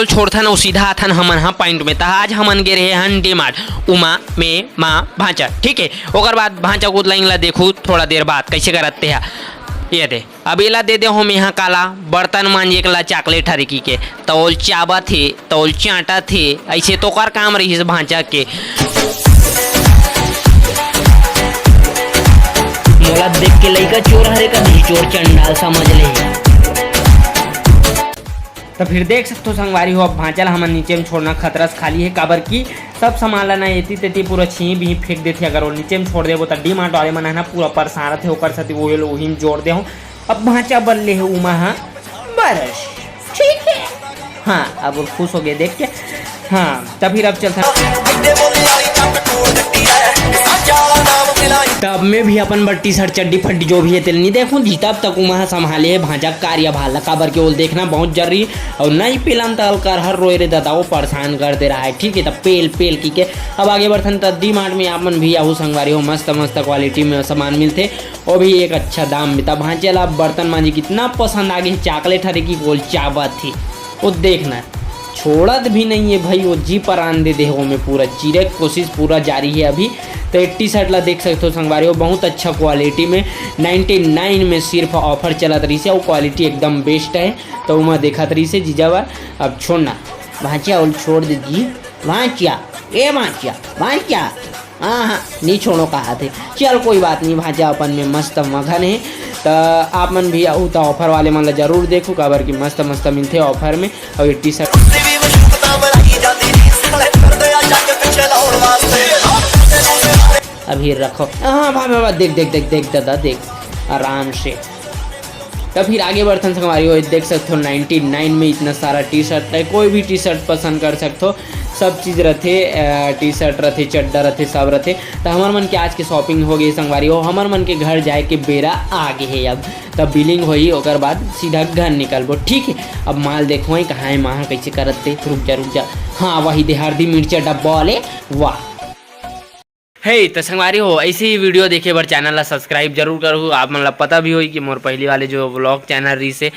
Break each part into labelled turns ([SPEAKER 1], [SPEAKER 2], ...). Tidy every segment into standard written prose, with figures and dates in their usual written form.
[SPEAKER 1] ओल छोड़थन और सीधा आथन हमन हाँ पॉइंट में। आज हमन गे रहे हन डी मार्ट उमा में माँ भांचा, ठीक है। ओकर बाद भांचा कूद लाइन ला देखू थोड़ा देर बाद कैसे करते हैं। ये दे अब एला दे हम यहाँ काला बर्तन मांजे ला चॉकलेट हरकी के तौल चाबा थे तौल चाटा थे ऐसे तो कर काम रही भांचा के। मोला देख के लइका चोर हरे का भी चोर चंडाल समझ ले। तो फिर देख सकते हो संगवारी हो अब भांचल हमन नीचे में छोड़ना खतरा से खाली है काबर की सब सामान ला ना एती तेती पूरा छी भी फेंक देते। अगर वो नीचे में छोड़ देबो तो डी मार्ट वाले मन है ना पूरा परेशान रहते ओकर साथ वही में जोड़ दे हूँ। अब भांचा बल्ले है उमा हाँ बरस ठीक है। हाँ अब वो खुश हो गए देख के। हाँ तब फिर अब चलता तब में भी अपन बर टी शर्ट चड्डी फड्डी जो भी है तेल नहीं देखूँ जी तब तक वहाँ संभाले है भांजा कार्य भाला काबर के ओल देखना बहुत जरूरी और नहीं पेलन तल कर हर रोए रे दादा वो परेशान कर दे रहा है, ठीक है। तब पेल की के अब आगे बढ़थन तब डी मार्ट में अपन भी आहू संगवारी हो मस्त क्वालिटी में सामान मिलते वो भी एक अच्छा दाम में। तब भांचे ला बर्तन मांझी कितना पसंद आ गई चॉकलेट हरे की गोल चाबा थी वो देखना छोड़त भी नहीं है भाई वो जी पर आन दे हो में पूरा चीरे कोशिश पूरा जारी है अभी। तो एक टी शर्ट ला देख सकते हो संगवारी हो बहुत अच्छा क्वालिटी में 99 में सिर्फ ऑफर चलत रही से वो क्वालिटी एकदम बेस्ट है। तो मैं देखत रही से जीजावा अब छोड़ना भांचिया और छोड़ दीजिए भांचिया ए भांचिया हाँ नहीं छोड़ो कहा थे चल कोई बात नहीं भांचा अपन में मस्त मगन है। तो आप मन भी आऊ तो ऑफर वाले मन ला जरूर देखो काबर की मस्त मिलते ऑफर में। और ये टी शर्ट अभी रखो हाँ भाई देख दादा देख आराम से। तब फिर आगे बढ़थन संगवारी हो देख सकते हो 99 में इतना सारा टी शर्ट है कोई भी टी शर्ट पसंद कर सकते हो सब चीज़ रहते टी शर्ट रहते चड्डा रहते सब रहते। तो हमार मन के आज के शॉपिंग हो गई संगवारी हो हमार मन के घर जाए के बेरा आगे है अब तब बिलिंग होई ओकर बाद सीधा घर निकलबो, ठीक है। अब माल देखो कहाँ है वहाँ कैसे करते रुक जा हाँ वही दे हल्दी मिर्चा डब्बा वाले वाह हे तो संगवारी हो ऐसे ही वीडियो देखे बर चैनल ला सब्सक्राइब जरूर करूँ। आप मन ला पता भी होई कि मोर पहली वाले जो व्लॉग चैनल रही से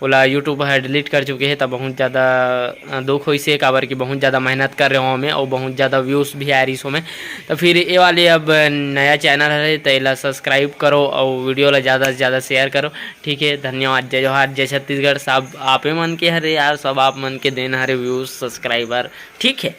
[SPEAKER 1] ओला यूट्यूब पर डिलीट कर चुके हैं। तब बहुत ज़्यादा दुख होई से काबर की बहुत ज़्यादा मेहनत कर रहे हो मैं और बहुत ज़्यादा व्यूज़ भी आ रही सो में। तो फिर ये वाले अब नया चैनल है तो इला सब्सक्राइब करो और वीडियो ला ज़्यादा से ज़्यादा शेयर करो, ठीक है। धन्यवाद जय जोहार जय छत्तीसगढ़ सब आपे मन के हरे यार सब आप मन के देन हरे व्यूज़ सब्सक्राइबर, ठीक है।